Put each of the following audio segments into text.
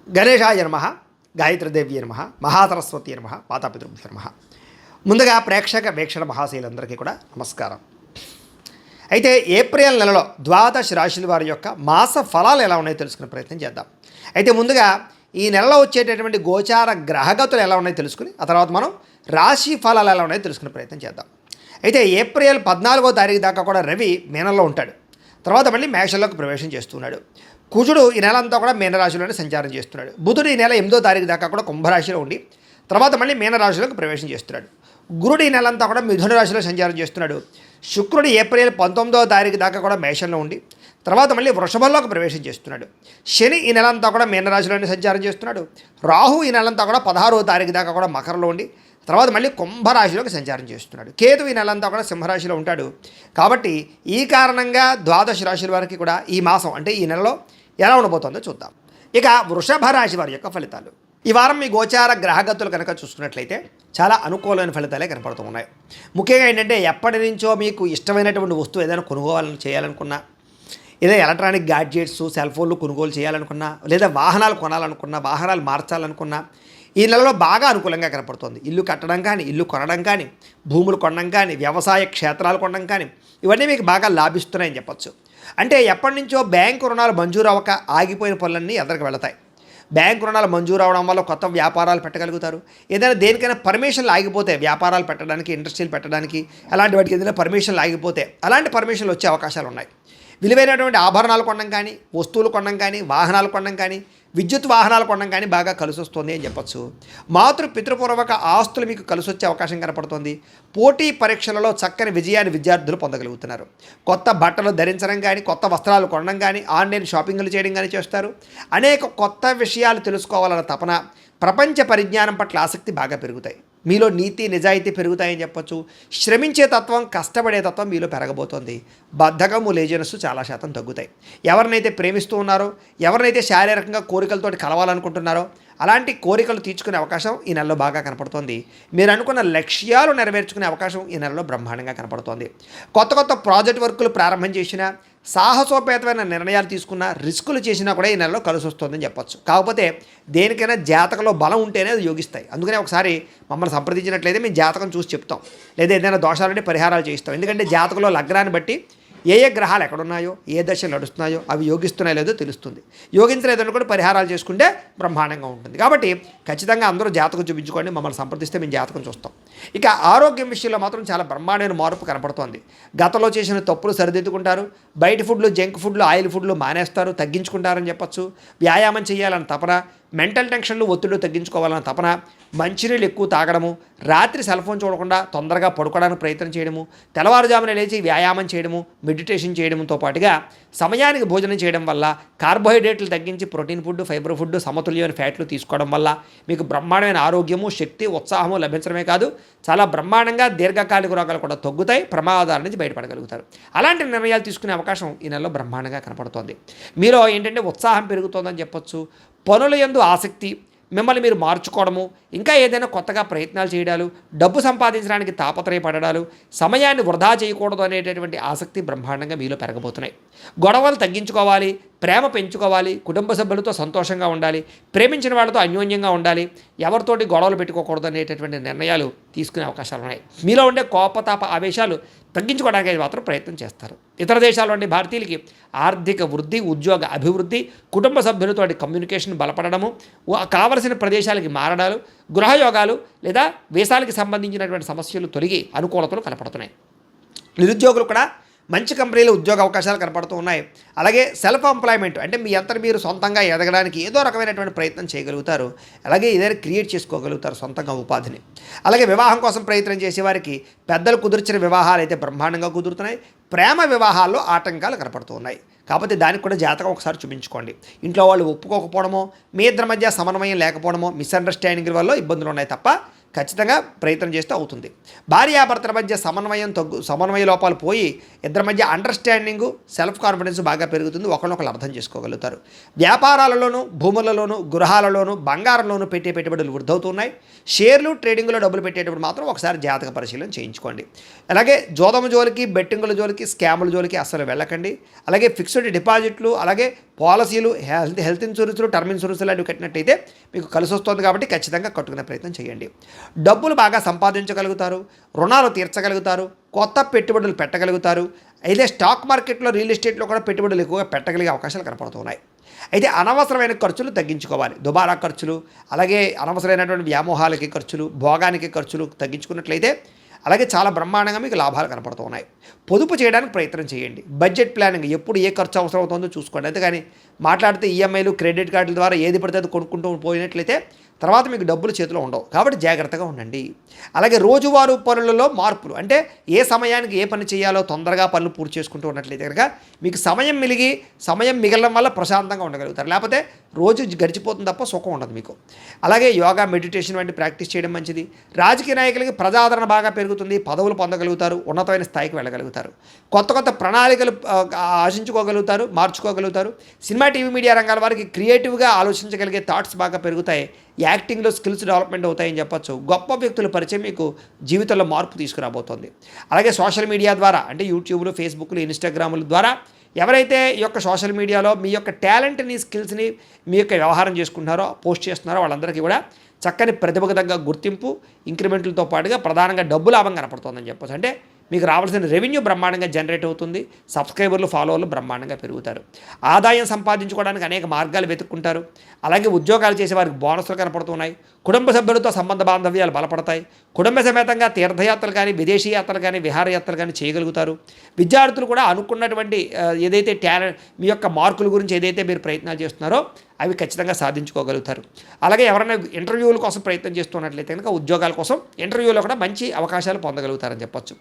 గణేశాయ నమః, గాయత్రీదేవి నమః, మహాసరస్వతి నమః, మాతాపితృభ్యో నమః. ముందుగా ప్రేక్షక వీక్షణ మహాశైలందరికీ కూడా నమస్కారం. అయితే ఏప్రిల్ నెలలో ద్వాదశ రాశుల వారి యొక్క మాస ఫలాలు ఎలా ఉన్నాయో తెలుసుకునే ప్రయత్నం చేద్దాం. అయితే ముందుగా ఈ నెలలో వచ్చేటటువంటి గోచార గ్రహగతులు ఎలా ఉన్నాయో తెలుసుకుని ఆ తర్వాత మనం రాశి ఫలాలు ఎలా ఉన్నాయో తెలుసుకునే ప్రయత్నం చేద్దాం. అయితే ఏప్రిల్ 14వ తారీఖు దాకా కూడా రవి మీనంలో ఉంటాడు. తర్వాత మళ్ళీ మేషంలోకి ప్రవేశం చేస్తున్నాడు. కుజుడు ఈ నెల అంతా కూడా మీనరాశిలోనే సంచారం చేస్తున్నాడు. బుధుడు ఈ నెల 8వ తారీఖు దాకా కూడా కుంభరాశిలో ఉండి తర్వాత మళ్ళీ మీనరాశిలోకి ప్రవేశం చేస్తున్నాడు. గురుడు ఈ నెల అంతా కూడా మిథున రాశిలో సంచారం చేస్తున్నాడు. శుక్రుడు ఏప్రిల్ 19వ తారీఖు దాకా కూడా మేషంలో ఉండి తర్వాత మళ్ళీ వృషభంలోకి ప్రవేశం చేస్తున్నాడు. శని ఈ నెలంతా కూడా మీనరాశిలోనే సంచారం చేస్తున్నాడు. రాహు ఈ నెలంతా కూడా 16వ తారీఖు దాకా కూడా మకరంలో ఉండి తర్వాత మళ్ళీ కుంభరాశిలోకి సంచారం చేస్తున్నాడు. కేతు ఈ నెలంతా కూడా సింహరాశిలో ఉంటాడు. కాబట్టి ఈ కారణంగా ద్వాదశ రాశుల వారికి కూడా ఈ మాసం అంటే ఈ నెలలో ఎలా ఉండబోతుందో చూద్దాం. ఇక వృషభ రాశి వారి యొక్క ఫలితాలు. ఈ వారం మీ గోచార గ్రహగతులు కనుక చూసుకున్నట్లయితే చాలా అనుకూలమైన ఫలితాలే కనపడుతూ ఉన్నాయి. ముఖ్యంగా ఏంటంటే ఎప్పటి నుంచో మీకు ఇష్టమైనటువంటి వస్తువు ఏదైనా కొనుగోలు చేయాలనుకున్నా, ఏదైనా ఎలక్ట్రానిక్ గ్యాడ్జెట్స్ సెల్ ఫోన్లు కొనుగోలు చేయాలనుకున్నా, లేదా వాహనాలు కొనాలనుకున్నా, వాహనాలు మార్చాలనుకున్నా ఈ నెలలో బాగా అనుకూలంగా కనపడుతుంది. ఇల్లు కట్టడం కానీ, ఇల్లు కొనడం కానీ, భూములు కొనడం కానీ, వ్యవసాయ క్షేత్రాలు కొనడం కానీ ఇవన్నీ మీకు బాగా లాభిస్తున్నాయని చెప్పచ్చు. అంటే ఎప్పటి నుంచో బ్యాంకు రుణాలు మంజూరు అవ్వక ఆగిపోయిన పనులన్నీ ఎదరికి వెళతాయి. బ్యాంకు రుణాలు మంజూరు అవడం వల్ల కొత్త వ్యాపారాలు పెట్టగలుగుతారు. ఏదైనా దేనికైనా పర్మిషన్లు ఆగిపోతే, వ్యాపారాలు పెట్టడానికి, ఇండస్ట్రీలు పెట్టడానికి అలాంటి వాటికి ఏదైనా పర్మిషన్లు ఆగిపోతే అలాంటి పర్మిషన్లు వచ్చే అవకాశాలు ఉన్నాయి. విలువైనటువంటి ఆభరణాలు కొనడం కానీ, వస్తువులు కొనడం కానీ, వాహనాలు కొనడం కానీ, విద్యుత్ వాహనాలు కొనడం కానీ బాగా కలిసి వస్తుంది అని చెప్పచ్చు. పితృపూర్వక ఆస్తులు మీకు కలిసి వచ్చే అవకాశం కనపడుతుంది. పోటీ పరీక్షలలో చక్కని విజయాన్ని విద్యార్థులు పొందగలుగుతున్నారు. కొత్త బట్టలు ధరించడం కానీ, కొత్త వస్త్రాలు కొనడం కానీ, ఆన్లైన్ షాపింగ్లు చేయడం కానీ చేస్తారు. అనేక కొత్త విషయాలు తెలుసుకోవాలన్న తపన, ప్రపంచ పరిజ్ఞానం పట్ల ఆసక్తి బాగా పెరుగుతాయి. మీలో నీతి నిజాయితీ పెరుగుతాయని చెప్పచ్చు. శ్రమించే తత్వం, కష్టపడే తత్వం మీలో పెరగబోతోంది. బద్ధకము, లేజినెస్ చాలా శాతం తగ్గుతాయి. ఎవరినైతే ప్రేమిస్తూ ఉన్నారో, ఎవరినైతే శారీరకంగా కోరికలతోటి కలవాలనుకుంటున్నారో అలాంటి కోరికలు తీర్చుకునే అవకాశం ఈ నెలలో బాగా కనపడుతోంది. మీరు అనుకున్న లక్ష్యాలు నెరవేర్చుకునే అవకాశం ఈ నెలలో బ్రహ్మాండంగా కనపడుతోంది. కొత్త కొత్త ప్రాజెక్ట్ వర్కులు ప్రారంభం చేసినా, సాహసోపేతమైన నిర్ణయాలు తీసుకున్న, రిస్కులు చేసినా కూడా ఈ నెలలో కలిసి వస్తుందని చెప్పచ్చు. కాకపోతే దేనికైనా జాతకంలో బలం ఉంటేనే అది యోగిస్తాయి. అందుకనే ఒకసారి మమ్మల్ని సంప్రదించినట్లయితే మేము జాతకం చూసి చెప్తాం, లేదా ఏదైనా దోషాలంటే పరిహారాలు చేయిస్తాం. ఎందుకంటే జాతకంలో లగ్నాన్ని బట్టి ఏ ఏ గ్రహాలు ఎక్కడున్నాయో, ఏ దశలు నడుస్తున్నాయో అవి యోగిస్తున్నాయో లేదో తెలుస్తుంది. యోగించలేదని కూడా పరిహారాలు చేసుకుంటే బ్రహ్మాండంగా ఉంటుంది. కాబట్టి ఖచ్చితంగా అందరూ జాతకం చూపించుకోండి, మమ్మల్ని సంప్రదిస్తే మేము జాతకం చూస్తాం. ఇక ఆరోగ్యం విషయంలో మాత్రం చాలా బ్రహ్మాండమైన మార్పు కనపడుతోంది. గతంలో చేసిన తప్పులు సరిదిద్దుకుంటారు. బయట ఫుడ్లు, జంక్ ఫుడ్లు, ఆయిల్ ఫుడ్లు మానేస్తారు, తగ్గించుకుంటారని చెప్పచ్చు. వ్యాయామం చేయాలని తపన, మెంటల్ టెన్షన్లు, ఒత్తిళ్లు తగ్గించుకోవాలన్న తపన, మంచినీళ్ళు ఎక్కువ తాగడము, రాత్రి సెల్ ఫోన్ చూడకుండా తొందరగా పడుకోవడానికి ప్రయత్నం చేయడము, తెల్లవారుజామున లేచి వ్యాయామం చేయడము, మెడిటేషన్ చేయడంతో పాటుగా సమయానికి భోజనం చేయడం వల్ల, కార్బోహైడ్రేట్లు తగ్గించి ప్రోటీన్ ఫుడ్, ఫైబర్ ఫుడ్, సమతుల్యమైన ఫ్యాట్లు తీసుకోవడం వల్ల మీకు బ్రహ్మాండమైన ఆరోగ్యము, శక్తి, ఉత్సాహము లభించడమే కాదు చాలా బ్రహ్మాండంగా దీర్ఘకాలిక రోగాలు కూడా తగ్గుతాయి. ప్రమాదాల నుంచి బయటపడగలుగుతారు. అలాంటి నిర్ణయాలు తీసుకునే అవకాశం ఈ నెలలో బ్రహ్మాండంగా కనపడుతోంది. మీలో ఏంటంటే ఉత్సాహం పెరుగుతోందని చెప్పొచ్చు. పనుల యందు ఆసక్తి, మిమ్మల్ని మీరు మార్చుకోవడము, ఇంకా ఏదైనా కొత్తగా ప్రయత్నాలు చేయడాలు, డబ్బు సంపాదించడానికి తాపత్రయపడడాలు, సమయాన్ని వృధా చేయకూడదు అనేటటువంటి ఆసక్తి బ్రహ్మాండంగా మీలో పెరగబోతున్నాయి. గొడవలు తగ్గించుకోవాలి, ప్రేమ పెంచుకోవాలి, కుటుంబ సభ్యులతో సంతోషంగా ఉండాలి, ప్రేమించిన వాళ్ళతో అన్యోన్యంగా ఉండాలి, ఎవరితోటి గొడవలు పెట్టుకోకూడదు అనేటటువంటి నిర్ణయాలు తీసుకునే అవకాశాలు ఉన్నాయి. మీలో ఉండే కోపతాప ఆవేశాలు తగ్గించుకోవడానికి మాత్రం ప్రయత్నం చేస్తారు. ఇతర దేశాల్లోని భారతీయులకి ఆర్థిక వృద్ధి, ఉద్యోగ అభివృద్ధి, కుటుంబ సభ్యులతో కమ్యూనికేషన్ బలపడము, కావలసిన ప్రదేశాలకి మారడాలు, గృహయోగాలు లేదా వీసాలకి సంబంధించినటువంటి సమస్యలు తొలగి అనుకూలతలు కనపడుతున్నాయి. నిరుద్యోగులు కూడా మంచి కంపెనీలో ఉద్యోగ అవకాశాలు కనపడుతూ ఉన్నాయి. అలాగే సెల్ఫ్ ఎంప్లాయ్మెంట్ అంటే మీ అంతా మీరు సొంతంగా ఎదగడానికి ఏదో రకమైనటువంటి ప్రయత్నం చేయగలుగుతారు. అలాగే ఏదైనా క్రియేట్ చేసుకోగలుగుతారు సొంతంగా ఉపాధిని. అలాగే వివాహం కోసం ప్రయత్నం చేసేవారికి పెద్దలు కుదిర్చిన వివాహాలు అయితే బ్రహ్మాండంగా కుదురుతున్నాయి. ప్రేమ వివాహాల్లో ఆటంకాలు కనపడుతూ ఉన్నాయి. కాకపోతే దానికి కూడా జాతకం ఒకసారి చూపించుకోండి. ఇంట్లో వాళ్ళు ఒప్పుకోకపోవడమో, మీ ఇద్దరి మధ్య సమన్వయం లేకపోవడమో, మిస్అండర్స్టాండింగ్ వల్ల ఇబ్బందులు ఉన్నాయి తప్ప ఖచ్చితంగా ప్రయత్నం చేస్తే అవుతుంది. భార్యాభర్తల మధ్య సమన్వయ లోపాలు పోయి ఇద్దరి మధ్య అండర్స్టాండింగు, సెల్ఫ్ కాన్ఫిడెన్స్ బాగా పెరుగుతుంది. ఒకరినొకరు అర్థం చేసుకోగలుగుతారు. వ్యాపారాలలోనూ, భూములలోనూ, గృహాలలోనూ, బంగారంలోనూ పెట్టే పెట్టుబడులు వృద్ధవుతున్నాయి. షేర్లు, ట్రేడింగ్లో డబ్బులు పెట్టేటప్పుడు మాత్రం ఒకసారి జాతక పరిశీలన చేయించుకోండి. అలాగే జోదము జోలికి, బెట్టింగుల జోలికి, స్కాముల జోలికి అస్సలు వెళ్ళకండి. అలాగే ఫిక్స్డ్ డిపాజిట్లు, అలాగే పాలసీలు, హెల్త్ ఇన్సూరెన్స్లు, టర్మ్ ఇన్సూరెన్స్లు లాంటివి కట్టినట్టయితే మీకు కలిసి వస్తుంది కాబట్టి ఖచ్చితంగా కట్టుకునే ప్రయత్నం చేయండి. డబ్బులు బాగా సంపాదించగలుగుతారు, రుణాలు తీర్చగలుగుతారు, కొత్త పెట్టుబడులు పెట్టగలుగుతారు. అయితే స్టాక్ మార్కెట్లో, రియల్ ఎస్టేట్లో కూడా పెట్టుబడులు ఎక్కువగా పెట్టగలిగే అవకాశాలు కనపడుతున్నాయి. అయితే అనవసరమైన ఖర్చులు తగ్గించుకోవాలి. దుబారా ఖర్చులు, అలాగే అనవసరమైనటువంటి వ్యామోహాలకి ఖర్చులు, భోగానికి ఖర్చులు తగ్గించుకున్నట్లయితే అలాగే చాలా బ్రహ్మాండంగా మీకు లాభాలు కనపడుతూ ఉన్నాయి. పొదుపు చేయడానికి ప్రయత్నం చేయండి. బడ్జెట్ ప్లానింగ్, ఎప్పుడు ఏ ఖర్చు అవసరం అవుతుందో చూసుకోండి. అంతేగాని మాట్లాడితే ఈఎంఐలు, క్రెడిట్ కార్డుల ద్వారా ఏది పడితే అది కొనుక్కుంటూ పోయినట్లయితే తర్వాత మీకు డబ్బులు చేతిలో ఉండవు. కాబట్టి జాగ్రత్తగా ఉండండి. అలాగే రోజువారీ పనులలో మార్పులు, అంటే ఏ సమయానికి ఏ పని చేయాలో తొందరగా పనులు పూర్తి చేసుకుంటూ ఉన్నట్లయితే కనుక మీకు సమయం మిగలడం వల్ల ప్రశాంతంగా ఉండగలుగుతారు. లేకపోతే రోజు గడిచిపోతుంది తప్ప సుఖం ఉండదు మీకు. అలాగే యోగా, మెడిటేషన్ వంటి ప్రాక్టీస్ చేయడం మంచిది. రాజకీయ నాయకులకి ప్రజాదరణ బాగా పెరుగుతుంది. పదవులు పొందగలుగుతారు, ఉన్నతమైన స్థాయికి వెళ్ళగలుగుతారు. కొత్త ప్రణాళికలు ఆశించుకోగలుగుతారు, మార్చుకోగలుగుతారు. సినిమా, టీవీ, మీడియా రంగాల వారికి క్రియేటివ్గా ఆలోచించగలిగే థాట్స్ బాగా పెరుగుతాయి. యాక్టింగ్లో స్కిల్స్ డెవలప్మెంట్ అవుతాయని చెప్పొచ్చు. గొప్ప వ్యక్తుల పరిచయం మీకు జీవితంలో మార్పు తీసుకురాబోతోంది. అలాగే సోషల్ మీడియా ద్వారా, అంటే యూట్యూబ్లు, ఫేస్బుక్లు, ఇన్స్టాగ్రాముల ద్వారా ఎవరైతే ఈ యొక్క సోషల్ మీడియాలో మీ యొక్క టాలెంట్ని, స్కిల్స్ని మీ యొక్క వ్యవహారం చేసుకుంటున్నారో, పోస్ట్ చేస్తున్నారో వాళ్ళందరికీ కూడా చక్కని ప్రతిభకు తగ్గ గుర్తింపు, ఇంక్రిమెంట్లతో పాటుగా ప్రధానంగా డబ్బు లాభం కనపడుతుందని చెప్పొచ్చు. అంటే మీకు రావాల్సిన రెవెన్యూ బ్రహ్మాండంగా జనరేట్ అవుతుంది. సబ్స్క్రైబర్లు, ఫాలోవర్లు బ్రహ్మాండంగా పెరుగుతారు. ఆదాయం సంపాదించుకోవడానికి అనేక మార్గాలు వెతుక్కుంటారు. అలాగే ఉద్యోగాలు చేసే వారికి బోనస్లు కనపడుతున్నాయి. కుటుంబ సభ్యులతో సంబంధ బాంధవ్యాలు బలపడతాయి. కుటుంబ సమేతంగా తీర్థయాత్రలు కానీ, విదేశీ యాత్రలు కానీ, విహారయాత్రలు కానీ చేయగలుగుతారు. విద్యార్థులు కూడా అనుకున్నటువంటి ఏదైతే మీ యొక్క మార్కుల గురించి ఏదైతే మీరు ప్రయత్నాలు చేస్తున్నారో అవి ఖచ్చితంగా సాధించుకోగలుగుతారు. అలాగే ఎవరైనా ఇంటర్వ్యూల కోసం ప్రయత్నం చేస్తున్నట్లయితే కనుక ఉద్యోగాల కోసం ఇంటర్వ్యూలో కూడా మంచి అవకాశాలు పొందగలుగుతారని చెప్పొచ్చు.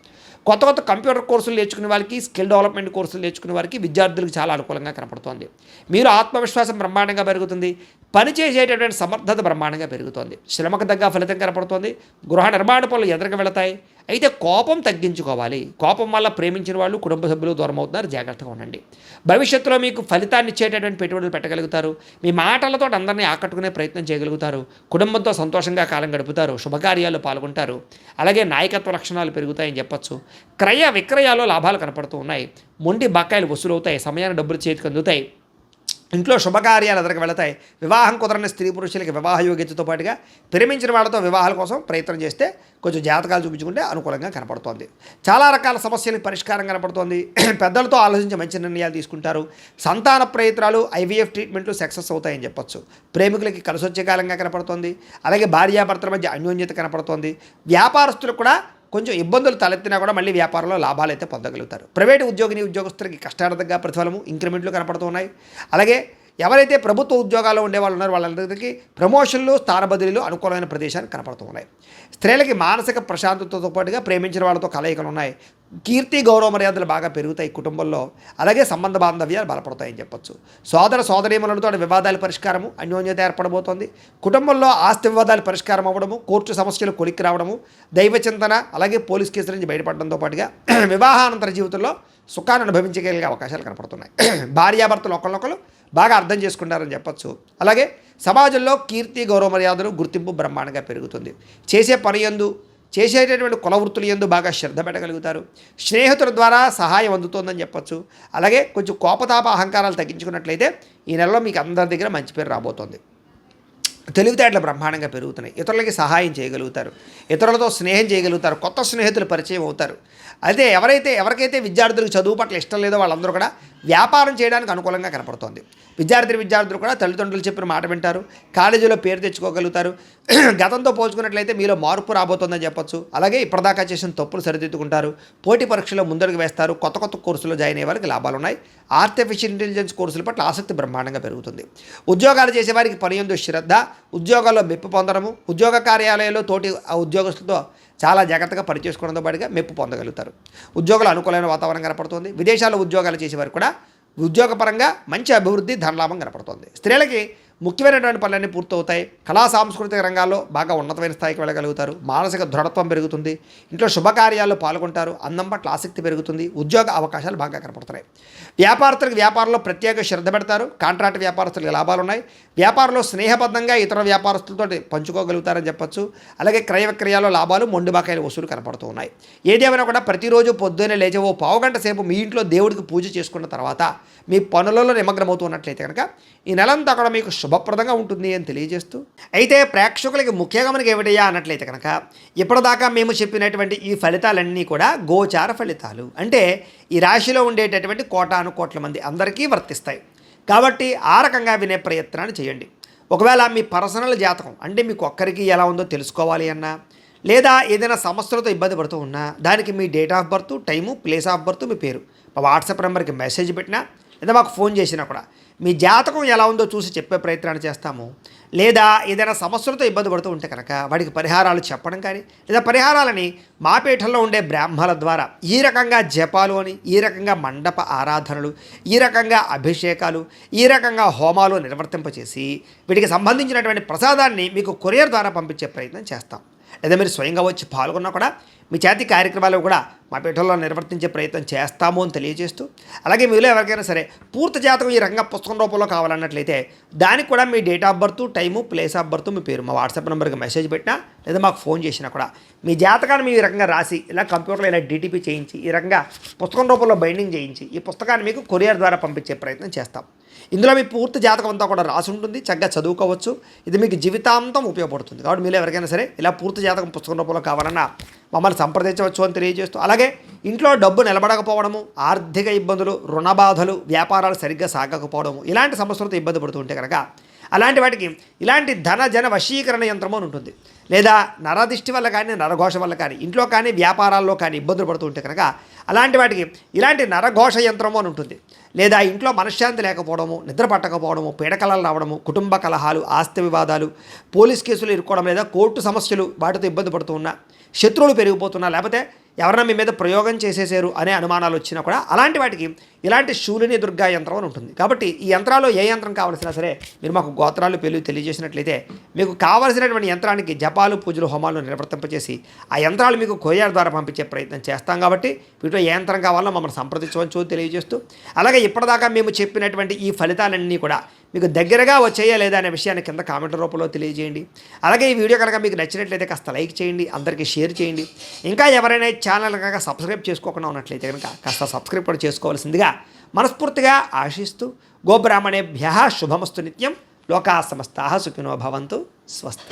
కొత్త కంప్యూటర్ కోర్సులు నేర్చుకునే వారికి, స్కిల్ డెవలప్మెంట్ కోర్సులు నేర్చుకునే వారికి, విద్యార్థులకు చాలా అనుకూలంగా కనపడుతోంది. మీరు ఆత్మవిశ్వాసం బ్రహ్మాండంగా పెరుగుతుంది. పని చేసేటటువంటి సమర్థత బ్రహ్మాండంగా పెరుగుతోంది. శ్రమకు తగ్గ ఫలితం కనపడుతోంది. గృహ నిర్మాణ పనులు ఎదురుగా వెళతాయి. అయితే కోపం తగ్గించుకోవాలి. కోపం వల్ల ప్రేమించిన వాళ్ళు, కుటుంబ సభ్యులు దూరం అవుతున్నారు. జాగ్రత్తగా ఉండండి. భవిష్యత్తులో మీకు ఫలితాన్ని ఇచ్చేటటువంటి పెట్టుబడులు పెట్టగలుగుతారు. మీ మాటలతో అందరినీ ఆకట్టుకునే ప్రయత్నం చేయగలుగుతారు. కుటుంబంతో సంతోషంగా కాలం గడుపుతారు. శుభకార్యాల్లో పాల్గొంటారు. అలాగే నాయకత్వ లక్షణాలు పెరుగుతాయని చెప్పొచ్చు. క్రయ విక్రయాల్లో లాభాలు కనపడుతూ ఉన్నాయి. మొండి బకాయిలు వసూలు అవుతాయి. సమయాన్ని డబ్బులు చేతికి అందుతాయి. ఇంట్లో శుభకార్యాలు ఎదురుకు వెళతాయి. వివాహం కుదరని స్త్రీ పురుషులకి వివాహ యోగ్యతతో పాటుగా ప్రేమించిన వాళ్ళతో వివాహాల కోసం ప్రయత్నం చేస్తే కొంచెం జాతకాలు చూపించుకుంటే అనుకూలంగా కనపడుతోంది. చాలా రకాల సమస్యలకు పరిష్కారం కనపడుతోంది. పెద్దలతో ఆలోచించి మంచి నిర్ణయాలు తీసుకుంటారు. సంతాన ప్రయత్నాలు, ఐవీఎఫ్ ట్రీట్మెంట్లు సక్సెస్ అవుతాయని చెప్పొచ్చు. ప్రేమికులకి కలిసి వచ్చే కాలంగా కనపడుతోంది. అలాగే భార్యాభర్తల మధ్య అన్యోన్యత కనపడుతోంది. వ్యాపారస్తులకు కూడా కొంచెం ఇబ్బందులు తలెత్తినా కూడా మళ్ళీ వ్యాపారంలో లాభాలు అయితే పొందగలుగుతారు. ప్రైవేటు ఉద్యోగస్తులకి కష్టార్థంగా ప్రతిఫలము, ఇంక్రిమెంట్లు కనపడుతున్నాయి. అలాగే ఎవరైతే ప్రభుత్వ ఉద్యోగాల్లో ఉండేవాళ్ళు ఉన్నారో వాళ్ళందరికీ ప్రమోషన్లు, స్థాన బదిలీలు అనుకూలమైన ప్రదేశాలు కనపడుతూ ఉన్నాయి. స్త్రీలకి మానసిక ప్రశాంతతతో పాటుగా ప్రేమించిన వాళ్ళతో కలయికలు ఉన్నాయి. కీర్తి, గౌరవ మర్యాదలు బాగా పెరుగుతాయి కుటుంబంలో. అలాగే సంబంధ బాంధవ్యాలు బలపడతాయని చెప్పొచ్చు. సోదరీమణులతో వివాదాల పరిష్కారము, అన్యోన్యత ఏర్పడబోతోంది. కుటుంబంలో ఆస్తి వివాదాలు పరిష్కారం అవ్వడము, కోర్టు సమస్యలు కొలిక్కి రావడము, దైవ చింతన, అలాగే పోలీస్ కేసుల నుంచి బయటపడడంతో పాటుగా వివాహానంతర జీవితంలో సుఖాన్ని అనుభవించగలిగే అవకాశాలు కనపడుతున్నాయి. భార్యాభర్తలు ఒకళ్ళొకళ్ళు బాగా అర్థం చేసుకుంటారని చెప్పొచ్చు. అలాగే సమాజంలో కీర్తి, గౌరవ మర్యాదలు, గుర్తింపు బ్రహ్మాండంగా పెరుగుతుంది. చేసే పని యందు, చేసేటటువంటి కుల వృత్తుల యందు బాగా శ్రద్ధ పెట్టగలుగుతారు. స్నేహితుల ద్వారా సహాయం అందుతోందని చెప్పొచ్చు. అలాగే కొంచెం కోపతాప అహంకారాలు తగ్గించుకున్నట్లయితే ఈ నెలలో మీకు అందరి దగ్గర మంచి పేరు రాబోతోంది. తెలివితేటలు బ్రహ్మాండంగా పెరుగుతున్నాయి. ఇతరులకి సహాయం చేయగలుగుతారు. ఇతరులతో స్నేహం చేయగలుగుతారు. కొత్త స్నేహితులు పరిచయం అవుతారు. అయితే ఎవరికైతే విద్యార్థులకు చదువు పట్ల ఇష్టం లేదో వాళ్ళందరూ కూడా వ్యాపారం చేయడానికి అనుకూలంగా కనపడుతోంది. విద్యార్థులు కూడా తల్లిదండ్రులు చెప్పిన మాట వింటారు. కాలేజీలో పేరు తెచ్చుకోగలుగుతారు. గతంతో పోల్చుకున్నట్లయితే మీలో మార్పు రాబోతోందని చెప్పొచ్చు. అలాగే ఇప్పటిదాకా చేసిన తప్పులు సరిదిద్దుకుంటారు. పోటీ పరీక్షలో ముందడుగు వేస్తారు. కొత్త కోర్సులో జాయిన్ అయ్యే వారికి లాభాలు ఉన్నాయి. ఆర్టిఫిషియల్ ఇంటెలిజెన్స్ కోర్సుల పట్ల ఆసక్తి బ్రహ్మాండంగా పెరుగుతుంది. ఉద్యోగాలు చేసేవారికి పని యందు శ్రద్ధ, ఉద్యోగాల్లో మెప్పు పొందడము, ఉద్యోగ కార్యాలయాల్లో తోటి ఉద్యోగస్తులతో చాలా జాగ్రత్తగా పనిచేసుకోవడంతో పాటుగా మెప్పు పొందగలుగుతారు. ఉద్యోగులు అనుకూలమైన వాతావరణం కనపడుతుంది. విదేశాల్లో ఉద్యోగాలు చేసేవారు కూడా ఉద్యోగపరంగా మంచి అభివృద్ధి, ధనలాభం కనపడుతుంది. స్త్రీలకి ముఖ్యమైనటువంటి పనులన్నీ పూర్తవుతాయి. కళా సాంస్కృతిక రంగాల్లో బాగా ఉన్నతమైన స్థాయికి వెళ్ళగలుగుతారు. మానసిక దృఢత్వం పెరుగుతుంది. ఇంట్లో శుభకార్యాల్లో పాల్గొంటారు. అందం పట్ల ఆసక్తి పెరుగుతుంది. ఉద్యోగ అవకాశాలు బాగా కనపడుతున్నాయి. వ్యాపారస్తులకు వ్యాపారంలో ప్రత్యేక శ్రద్ధ పెడతారు. కాంట్రాక్ట్ వ్యాపారస్తులకు లాభాలు ఉన్నాయి. వ్యాపారంలో స్నేహబద్ధంగా ఇతర వ్యాపారస్తులతో పంచుకోగలుగుతారని చెప్పొచ్చు. అలాగే క్రయ విక్రయాల్లో లాభాలు, మొండి బకాయిల వసూలు కనపడుతూ ఉన్నాయి. ఏదేమైనా కూడా ప్రతిరోజు పొద్దున్నే లేచి ఓ పావుగంట సేపు మీ ఇంట్లో దేవుడికి పూజ చేసుకున్న తర్వాత మీ పనులలో నిమగ్నమవుతూ ఉన్నట్లయితే కనుక ఈ నెలంతా కూడా మీకు శుభప్రదంగా ఉంటుంది అని తెలియజేస్తూ, అయితే ప్రేక్షకులకి ముఖ్యంగా మనకి ఏమిటయ్యా అన్నట్లయితే కనుక ఇప్పటిదాకా మేము చెప్పినటువంటి ఈ ఫలితాలన్నీ కూడా గోచార ఫలితాలు. అంటే ఈ రాశిలో ఉండేటటువంటి కోటాను కోట్ల మంది అందరికీ వర్తిస్తాయి. కాబట్టి ఆ రకంగా వినే ప్రయత్నాన్ని చేయండి. ఒకవేళ మీ పర్సనల్ జాతకం అంటే మీకు ఒక్కరికి ఎలా ఉందో తెలుసుకోవాలి అన్నా, లేదా ఏదైనా సమస్యలతో ఇబ్బంది పడుతూ ఉన్నా దానికి మీ date of birth, time, place of birth, మీ పేరు మా వాట్సాప్ నెంబర్కి మెసేజ్ పెట్టినా లేదా మాకు ఫోన్ చేసినా కూడా మీ జాతకం ఎలా ఉందో చూసి చెప్పే ప్రయత్నాన్ని చేస్తాము. లేదా ఏదైనా సమస్యలతో ఇబ్బంది పడుతూ ఉంటే కనుక వాడికి పరిహారాలు చెప్పడం కానీ, లేదా పరిహారాలని మా పీఠంలో ఉండే బ్రాహ్మణుల ద్వారా ఈ రకంగా జపాలు అని, ఈ రకంగా మండప ఆరాధనలు, ఈ రకంగా అభిషేకాలు, ఈ రకంగా హోమాలు నిర్వర్తింపచేసి వీటికి సంబంధించినటువంటి ప్రసాదాన్ని మీకు కొరియర్ ద్వారా పంపించే ప్రయత్నం చేస్తాం. లేదా మీరు స్వయంగా వచ్చి పాల్గొన్నా కూడా మీ చేతి కార్యక్రమాలు కూడా మా పీఠంలో నిర్వర్తించే ప్రయత్నం చేస్తాము అని తెలియజేస్తూ, అలాగే మీలో ఎవరికైనా సరే పూర్తి జాతకం ఈ రకంగా పుస్తకం రూపంలో కావాలన్నట్లయితే దానికి కూడా మీ date of birth, time, place of birth, మీ పేరు మా వాట్సాప్ నెంబర్కి మెసేజ్ పెట్టినా లేదా మాకు ఫోన్ చేసినా కూడా మీ జాతకాన్ని మీ ఈ రకంగా రాసి ఇలా కంప్యూటర్లో ఇలా డీటీపీ చేయించి ఈ రకంగా పుస్తకం రూపంలో బైండింగ్ చేయించి ఈ పుస్తకాన్ని మీకు కొరియర్ ద్వారా పంపించే ప్రయత్నం చేస్తాం. ఇందులో మీ పూర్తి జాతకం అంతా కూడా రాసి ఉంటుంది. చక్కగా చదువుకోవచ్చు. ఇది మీకు జీవితాంతం ఉపయోగపడుతుంది. కాబట్టి మీరు ఎవరికైనా సరే ఇలా పూర్తి జాతకం పుస్తకం రూపంలో కావాలన్నా మమ్మల్ని సంప్రదించవచ్చు అని తెలియజేస్తూ, అలాగే ఇంట్లో డబ్బు నిలబడకపోవడము, ఆర్థిక ఇబ్బందులు, రుణ బాధలు, వ్యాపారాలు సరిగ్గా సాగకపోవడము, ఇలాంటి సమస్యలతో ఇబ్బంది పడుతూ ఉంటే కనుక అలాంటి వాటికి ఇలాంటి ధన జన వశీకరణ యంత్రము అని ఉంటుంది. లేదా నరదిష్టి వల్ల కానీ, నరఘోష వల్ల కానీ, ఇంట్లో కానీ వ్యాపారాల్లో కానీ ఇబ్బందులు పడుతూ ఉంటే కనుక అలాంటి వాటికి ఇలాంటి నరఘోష యంత్రము అని ఉంటుంది. లేదా ఇంట్లో మనశ్శాంతి లేకపోవడము, నిద్ర పట్టకపోవడము, పీడకలలు రావడము, కుటుంబ కలహాలు, ఆస్తి వివాదాలు, పోలీస్ కేసులు ఇరుక్కోవడం, లేదా కోర్టు సమస్యలు వాటితో ఇబ్బంది పడుతూ ఉన్నా, శత్రువులు పెరిగిపోతున్నా, లేకపోతే ఎవరైనా మీ మీద ప్రయోగం చేసేసారు అనే అనుమానాలు వచ్చినా కూడా అలాంటి వాటికి ఇలాంటి శూలిని దుర్గా యంత్రం అని ఉంటుంది. కాబట్టి ఈ యంత్రాల్లో ఏ యంత్రం కావాల్సినా సరే మీరు మాకు గోత్రాలు పేర్లు తెలియజేసినట్లయితే మీకు కావాల్సినటువంటి యంత్రానికి జపాలు, పూజలు, హోమాలు నిర్వర్తింపచేసి ఆ యంత్రాలు మీకు కొరియర్ ద్వారా పంపించే ప్రయత్నం చేస్తాం. కాబట్టి వీటిలో ఏ యంత్రం కావాలో మమ్మల్ని సంప్రదించవచ్చు తెలియజేస్తూ, అలాగే ఇప్పటిదాకా మేము చెప్పినటువంటి ఈ ఫలితాలన్నీ కూడా మీకు దగ్గరగా వచ్చేయా లేదా అనే విషయాన్ని కింద కామెంట్ రూపంలో తెలియజేయండి. అలాగే ఈ వీడియో కనుక మీకు నచ్చినట్లయితే కాస్త లైక్ చేయండి, అందరికీ షేర్ చేయండి. ఇంకా ఎవరైనా ఛానల్ కనుక సబ్స్క్రైబ్ చేసుకోకుండా ఉన్నట్లయితే కనుక కాస్త సబ్స్క్రైబ్ కూడా చేసుకోవాల్సిందిగా మనస్ఫూర్తిగా ఆశిస్తూ, గోబ్రాహ్మణేభ్యః శుభమస్తు నిత్యం. లోకా సమస్తాః సుఖినో భవంతు. స్వస్తి.